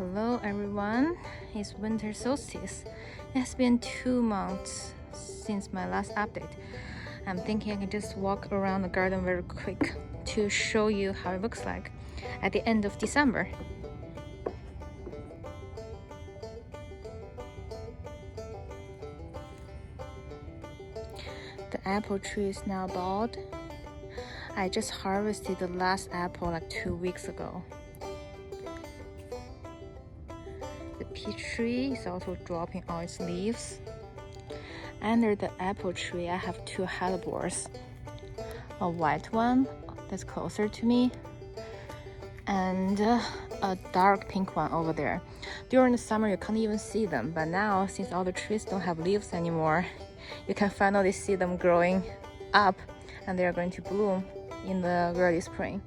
Hello everyone, it's winter solstice. It has been 2 months since my last update. I'm thinking I can just walk around the garden very quick to show you how it looks like at the end of December. The apple tree is now bald. I just harvested the last apple like 2 weeks ago. The peach tree is also dropping all its leaves. Under the apple tree, I have 2 hellebores. A white one that's closer to me, and a dark pink one over there. During the summer, you can't even see them, but now, since all the trees don't have leaves anymore, you can finally see them growing up, and they are going to bloom in the early spring.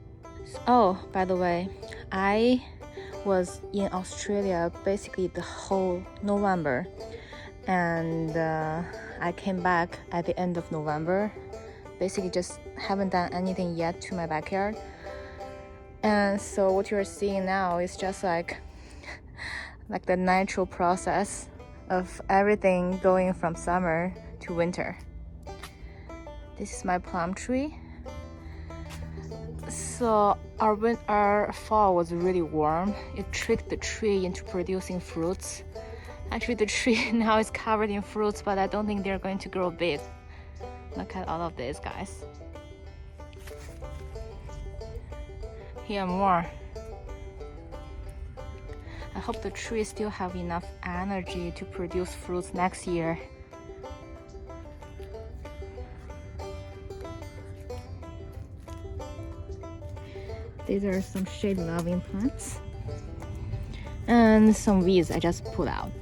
Oh, by the way, I was in Australia basically the whole November, and I came back at the end of November. Basically just haven't done anything yet to my backyard, and so what you're seeing now is just like the natural process of everything going from summer to winter. This is my plum tree. So our fall was really warm. It tricked the tree into producing fruits. Actually, the tree now is covered in fruits, but I don't think they're going to grow big. Look at all of this, guys. Here more. I hope the trees still have enough energy to produce fruits next year. These are some shade-loving plants and some weeds I just pulled out.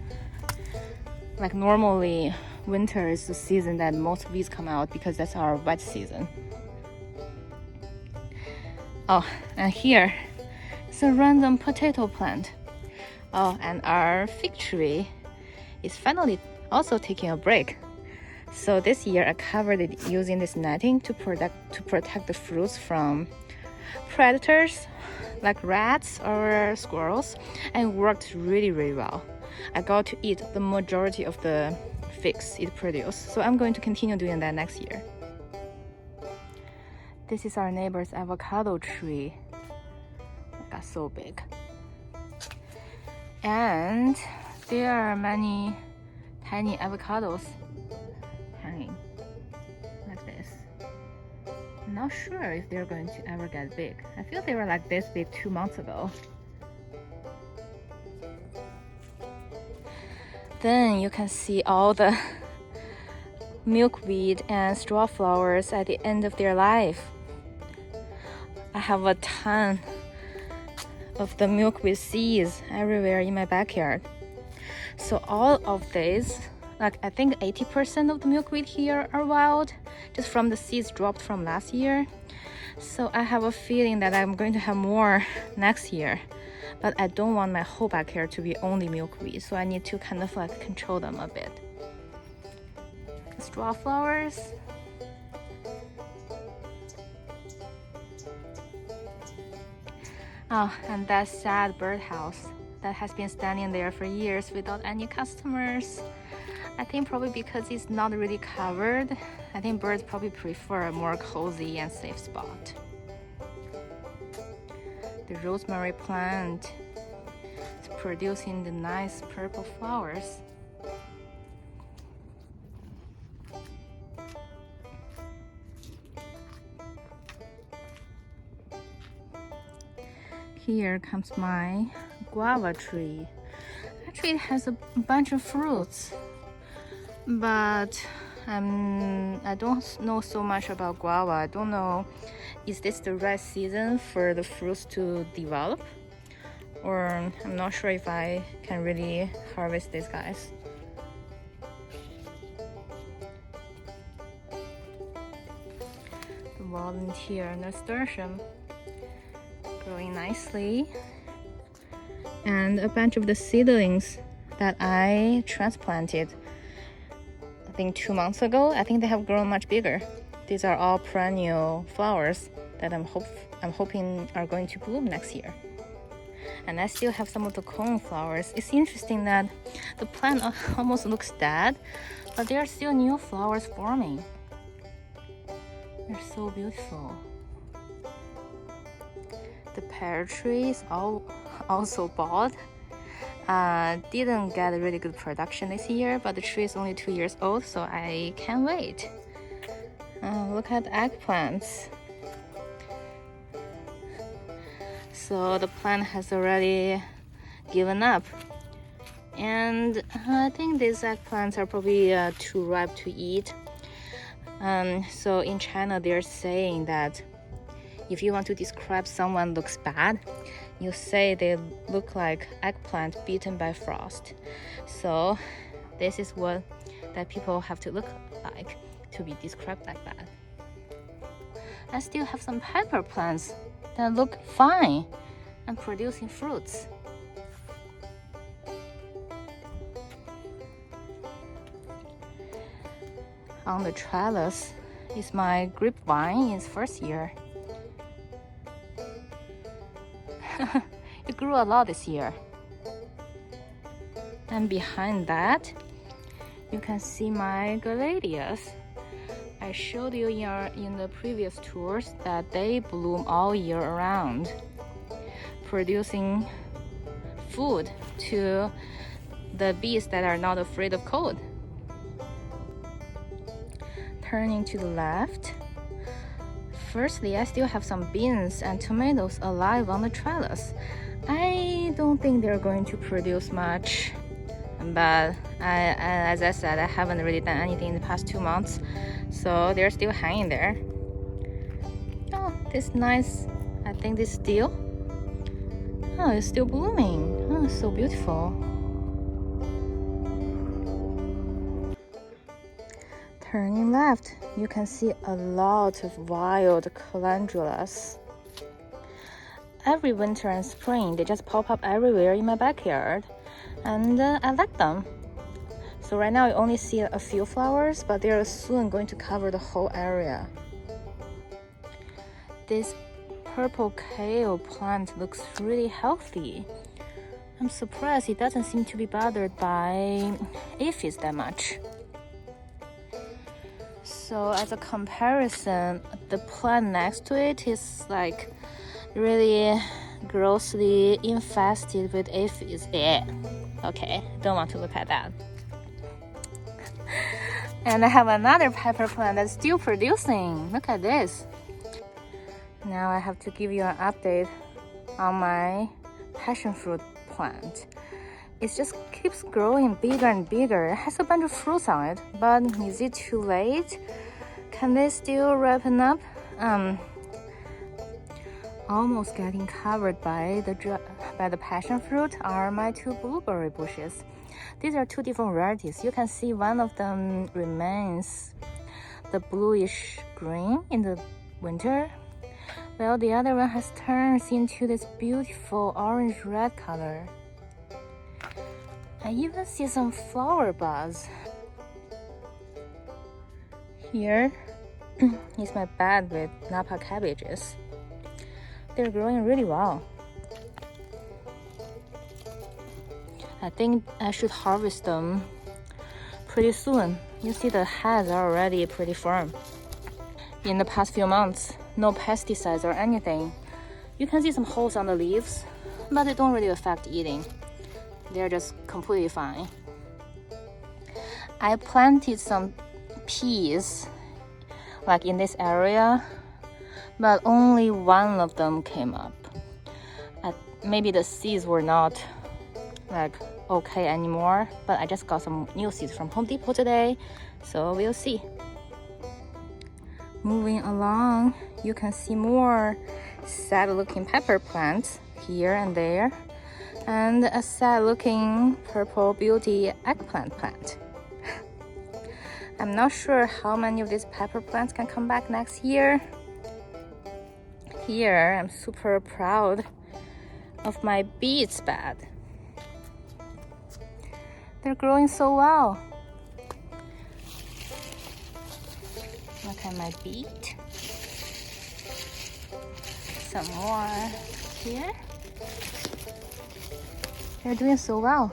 Like normally, winter is the season that most weeds come out because that's our wet season. Oh, and here it's a random potato plant. Oh, and our fig tree is finally also taking a break. So this year I covered it using this netting to protect the fruits from predators like rats or squirrels, and it worked really well. I got to eat the majority of the figs it produced, so I'm going to continue doing that next year. This is our neighbor's avocado tree. It got so big, and there are many tiny avocados hanging like this. I'm not sure if they're going to ever get big. I feel they were like this big 2 months ago. Then you can see all the milkweed and straw flowers at the end of their life. I have a ton of the milkweed seeds everywhere in my backyard. So all of these, like I think 80% of the milkweed here are wild, just from the seeds dropped from last year. So I have a feeling that I'm going to have more next year, but I don't want my whole backyard to be only milkweed, so I need to kind of like control them a bit. Straw flowers. Oh, and that sad birdhouse that has been standing there for years without any customers. I think probably because it's not really covered. I think birds probably prefer a more cozy and safe spot. The rosemary plant is producing the nice purple flowers. Here comes my guava tree. Actually, it has a bunch of fruits, but I don't know so much about guava. I don't know, is this the right season for the fruits to develop? Or I'm not sure if I can really harvest these guys. The volunteer nasturtium growing nicely, and a bunch of the seedlings that I transplanted I think 2 months ago. I think they have grown much bigger. These are all perennial flowers that I'm hoping are going to bloom next year. And I still have some of the cone flowers. It's interesting that the plant almost looks dead, but there are still new flowers forming. They're so beautiful. The pear tree is also bald. Didn't get a really good production this year, but the tree is only 2 years old, so I can't wait. Look at the eggplants. So the plant has already given up, and I think these eggplants are probably too ripe to eat. So in China they're saying that if you want to describe someone looks bad, you say they look like eggplant beaten by frost. So this is what that people have to look like to be described like that. I still have some pepper plants that look fine and producing fruits. On the trellis is my grapevine in its first year. It grew a lot this year. And behind that, you can see my gladiolus. I showed you in the previous tours that they bloom all year around, producing food to the bees that are not afraid of cold. Turning to the left, firstly, I still have some beans and tomatoes alive on the trellis. I don't think they're going to produce much, but as I said, I haven't really done anything in the past 2 months, so they're still hanging there. Oh, this nice, I think this still, oh, it's still blooming. Oh, so beautiful. Turning left, you can see a lot of wild calendulas. Every winter and spring, they just pop up everywhere in my backyard, and I like them. So right now I only see a few flowers, but they're soon going to cover the whole area. This purple kale plant looks really healthy. I'm surprised it doesn't seem to be bothered by aphids that much. So as a comparison, the plant next to it is like really grossly infested with aphids. Yeah. Okay, don't want to look at that. And I have another pepper plant that's still producing. Look at this. Now I have to give you an update on my passion fruit plant. It just keeps growing bigger and bigger. It has a bunch of fruits on it, but is it too late? Can they still ripen up? Almost getting covered by the passion fruit are my 2 blueberry bushes. These are 2 different varieties. You can see one of them remains the bluish green in the winter, while the other one has turned into this beautiful orange-red color. I even see some flower buds. Here is my bed with Napa cabbages. They're growing really well. I think I should harvest them pretty soon. You see the heads are already pretty firm. In the past few months, no pesticides or anything. You can see some holes on the leaves, but they don't really affect eating. They're just completely fine. I planted some peas like in this area, but only one of them came up. Maybe the seeds were not like okay anymore, but I just got some new seeds from Home Depot today, so we'll see. Moving along, you can see more sad looking pepper plants here and there, and a sad looking purple beauty eggplant plant. I'm not sure how many of these pepper plants can come back next year. Here, I'm super proud of my beets bed. They're growing so well. Look at my beet. Some more here. They're doing so well.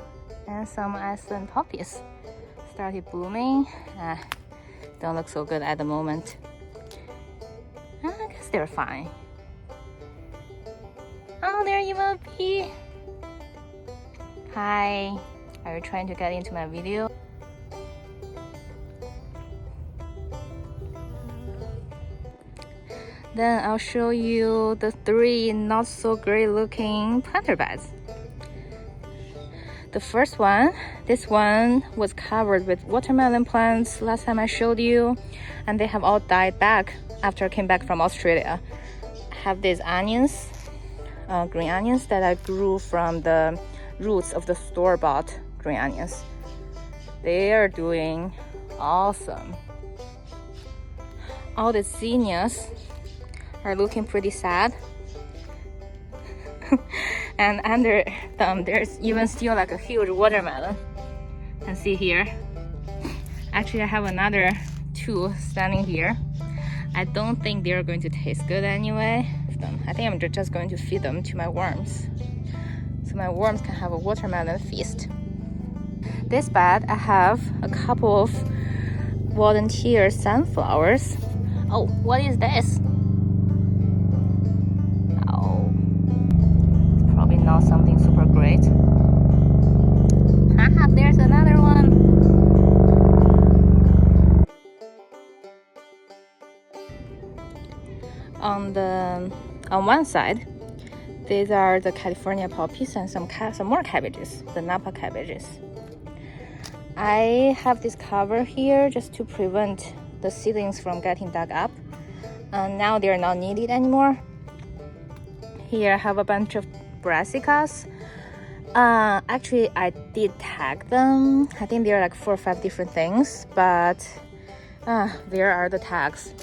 And some Iceland poppies started blooming. Don't look so good at the moment. I guess they're fine. Oh, there you will be. Hi, are you trying to get into my video? Then I'll show you the 3 not so great looking planter beds. The first one, this one was covered with watermelon plants last time I showed you, and they have all died back after I came back from Australia. I have these onions, green onions that I grew from the roots of the store-bought green onions. They are doing awesome. All the zinnias are looking pretty sad. And under them there's even still like a huge watermelon. You can see here. Actually, I have another 2 standing here. I don't think they're going to taste good anyway. I think I'm just going to feed them to my worms, so my worms can have a watermelon feast. This bed, I have a couple of volunteer sunflowers. Oh, what is this? Not something super great. Haha, there's another one. On one side, these are the California poppies and some more cabbages, the Napa cabbages. I have this cover here just to prevent the seedlings from getting dug up, and now they're not needed anymore. Here I have a bunch of brassicas. Actually, I did tag them. I think there are like 4 or 5 different things, but there are the tags.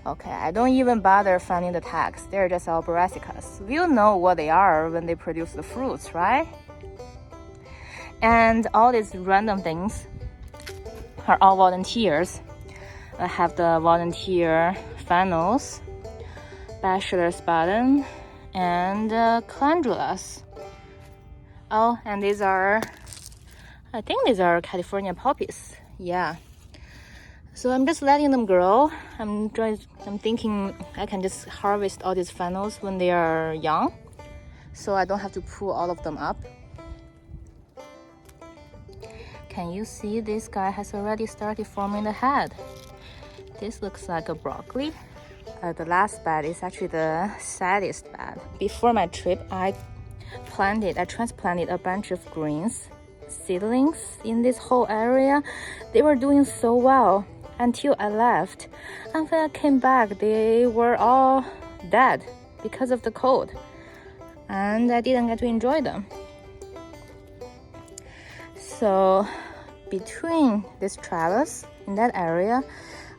Okay, I don't even bother finding the tags. They're just all brassicas. We'll know what they are when they produce the fruits, right? And all these random things are all volunteers. I have the volunteer fennels, bachelor's button, and calendulas. Oh, and these are, I think these are California poppies. Yeah. So I'm just letting them grow. I'm thinking I can just harvest all these fennels when they are young, so I don't have to pull all of them up. Can you see this guy has already started forming the head? This looks like a broccoli. The last bed is actually the saddest bed. Before my trip, I transplanted a bunch of greens seedlings in this whole area. They were doing so well until I left. And when I came back, they were all dead because of the cold, and I didn't get to enjoy them. So between this trellis in that area,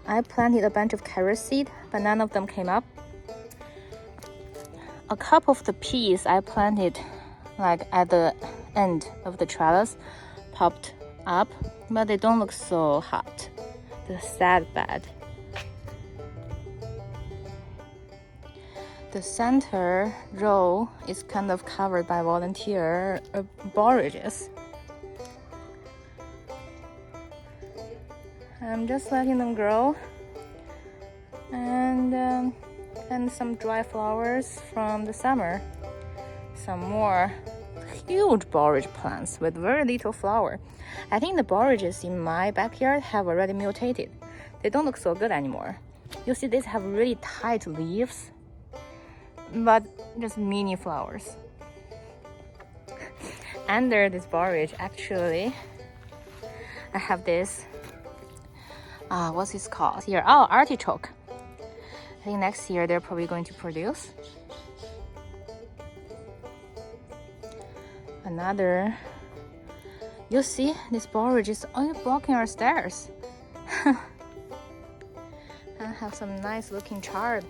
I planted a bunch of carrot seed, but none of them came up. A couple of the peas I planted like at the end of the trellis popped up, but they don't look so hot. The sad bed. The center row is kind of covered by volunteer borrages. I'm just letting them grow, and some dry flowers from the summer. Some more huge borage plants with very little flower. I think the borages in my backyard have already mutated. They don't look so good anymore. You see, these have really tight leaves, but just mini flowers. Under this borage, actually, I have this. What's this called here? Oh, artichoke. I think next year they're probably going to produce. Another. You see, this borage is only blocking our stairs. I have some nice looking chard.